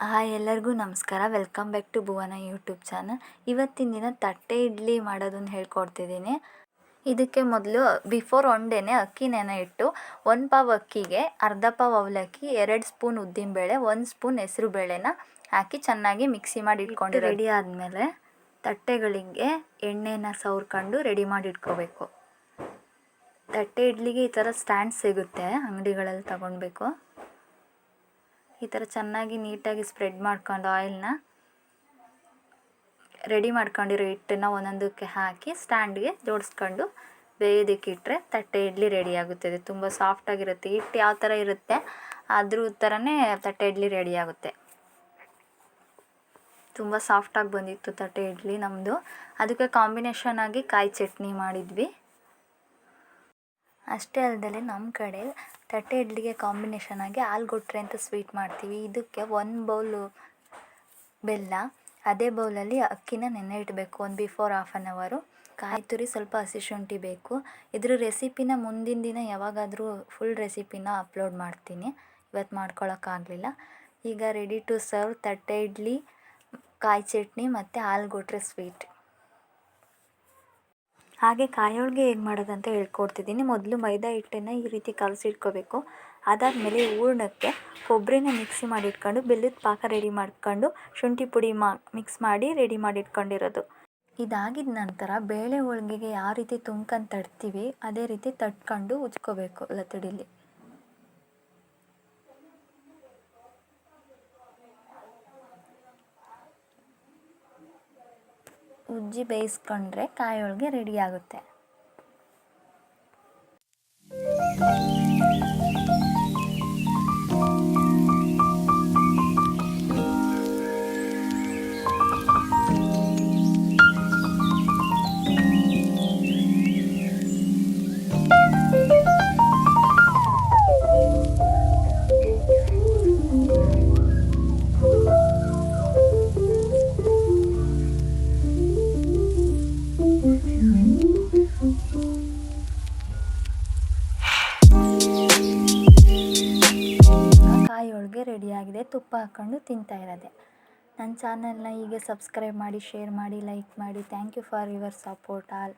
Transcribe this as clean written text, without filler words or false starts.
Hi ಎಲ್ಲರಿಗೂ ನಮಸ್ಕಾರ. Welcome back to Bhuvana YouTube channel. ಇವತ್ತಿನ ದಿನ ತಟ್ಟೆ ಇಡ್ಲಿ ಮಾಡೋದನ್ನು ಹೇಳ್ಕೊಡ್ತಿದ್ದೀನಿ. ಇದಕ್ಕೆ ಮೊದಲು ಬಿಫೋರ್ ಒನ್ ಡೇನೇ ಅಕ್ಕಿ ನೆನೆ ಇಟ್ಟು 1 ಪಾವ್ ಅಕ್ಕಿಗೆ ಅರ್ಧ ಪಾವ್ ಅವಲಕ್ಕಿ, 2 ಸ್ಪೂನ್ ಉದ್ದಿನಬೇಳೆ, 1 ಸ್ಪೂನ್ ಹೆಸರು ಬೇಳೆನ ಹಾಕಿ ಚೆನ್ನಾಗಿ ಮಿಕ್ಸಿ ಮಾಡಿ ಇಟ್ಕೊಂಡು ರೆಡಿ ಆದಮೇಲೆ ತಟ್ಟೆಗಳಿಗೆ ಎಣ್ಣೆನ ಸವರ್ಕೊಂಡು ರೆಡಿ ಮಾಡಿ ಇಟ್ಕೋಬೇಕು. ತಟ್ಟೆ ಇಡ್ಲಿಗೆ ಈ ಥರ ಸ್ಟ್ಯಾಂಡ್ ಸಿಗುತ್ತೆ, ಅಂಗಡಿಗಳಲ್ಲಿ ತಗೊಳ್ಬೇಕು. ಈ ಥರ ಚೆನ್ನಾಗಿ ನೀಟಾಗಿ ಸ್ಪ್ರೆಡ್ ಮಾಡ್ಕೊಂಡು ಆಯಿಲ್ನ ರೆಡಿ ಮಾಡ್ಕೊಂಡಿರೋ ಹಿಟ್ಟನ್ನು ಒಂದೊಂದಕ್ಕೆ ಹಾಕಿ ಸ್ಟ್ಯಾಂಡ್ಗೆ ಜೋಡಿಸ್ಕೊಂಡು ಬೇಯೋದಕ್ಕೆ ಇಟ್ಟರೆ ತಟ್ಟೆ ಇಡ್ಲಿ ರೆಡಿ ಆಗುತ್ತದೆ. ತುಂಬ ಸಾಫ್ಟಾಗಿರುತ್ತೆ. ಹಿಟ್ಟು ಯಾವ ಥರ ಇರುತ್ತೆ ಅದ್ರ ಥರನೇ ತಟ್ಟೆ ಇಡ್ಲಿ ರೆಡಿ ಆಗುತ್ತೆ. ತುಂಬ ಸಾಫ್ಟಾಗಿ ಬಂದಿತ್ತು ತಟ್ಟೆ ಇಡ್ಲಿ ನಮ್ಮದು. ಅದಕ್ಕೆ ಕಾಂಬಿನೇಷನ್ ಆಗಿ ಕಾಯಿ ಚಟ್ನಿ ಮಾಡಿದ್ವಿ. ಅಷ್ಟೇ ಅಲ್ಲದೆ ನಮ್ಮ ಕಡೆ ತಟ್ಟೆ ಇಡ್ಲಿಗೆ ಕಾಂಬಿನೇಷನ್ ಆಗಿ ಆಲೂಗಡ್ಡೆ ಅಂತ ಸ್ವೀಟ್ ಮಾಡ್ತೀವಿ. ಇದಕ್ಕೆ 1 ಬೌಲು ಬೆಲ್ಲ, ಅದೇ ಬೌಲಲ್ಲಿ ಅಕ್ಕಿನ ನೆನೆ ಇಡಬೇಕು. ಬಿಫೋರ್ ಹಾಫ್ ಆನ್ ಅವರು. ಕಾಯಿ ತುರಿ, ಸ್ವಲ್ಪ ಹಸಿ ಶುಂಠಿ ಬೇಕು. ಇದ್ರ ರೆಸಿಪಿನ ಮುಂದಿನ ದಿನ ಯಾವಾಗಾದರೂ ಫುಲ್ ರೆಸಿಪಿನ ಅಪ್ಲೋಡ್ ಮಾಡ್ತೀನಿ. ಇವತ್ತು ಮಾಡ್ಕೊಳಕ್ಕಾಗಲಿಲ್ಲ. ಈಗ ರೆಡಿ ಟು ಸರ್ವ್ ತಟ್ಟೆ ಇಡ್ಲಿ, ಕಾಯಿ ಚಟ್ನಿ ಮತ್ತು ಆಲೂಗಡ್ಡೆ ಸ್ವೀಟ್. ಹಾಗೆ ಕಾಯಿ ಹೋಳಿಗೆ ಹೇಗೆ ಮಾಡೋದಂತ ಹೇಳ್ಕೊಡ್ತಿದ್ದೀನಿ. ಮೊದಲು ಮೈದಾ ಹಿಟ್ಟನ್ನು ಈ ರೀತಿ ಕಲಸಿಟ್ಕೋಬೇಕು. ಅದಾದಮೇಲೆ ಹೂರ್ಣಕ್ಕೆ ಕೊಬ್ಬರಿನ ಮಿಕ್ಸಿ ಮಾಡಿ ಇಟ್ಕೊಂಡು, ಬೆಲ್ಲದ ಪಾಕ ರೆಡಿ ಮಾಡ್ಕೊಂಡು, ಶುಂಠಿ ಪುಡಿ ಮಿಕ್ಸ್ ಮಾಡಿ ರೆಡಿ ಮಾಡಿ ಇಟ್ಕೊಂಡಿರೋದು. ಇದಾಗಿದ ನಂತರ ಬೇಳೆ ಹೋಳಿಗೆಗೆ ಯಾವ ರೀತಿ ತುಂಬ್ಕೊಂಡು ತಡ್ತೀವಿ ಅದೇ ರೀತಿ ತಟ್ಕೊಂಡು ಉಜ್ಕೋಬೇಕು ಲತಡಿಲಿ. ಉಜ್ಜಿ ಬೇಯಿಸ್ಕೊಂಡ್ರೆ ಕಾಯಿ ಹೋಳಿಗೆ ರೆಡಿ ಆಗುತ್ತೆ. ಕಾಯಿ ಹೋಳಿಗೆ ರೆಡಿಯಾಗಿದೆ. ತುಪ್ಪ ಹಾಕ್ಕೊಂಡು ತಿಂತಾ ಇರೋದೆ. ನನ್ನ ಚಾನಲ್ನ ಹೀಗೆ ಸಬ್ಸ್ಕ್ರೈಬ್ ಮಾಡಿ, ಶೇರ್ ಮಾಡಿ, ಲೈಕ್ ಮಾಡಿ. Thank you for your support all.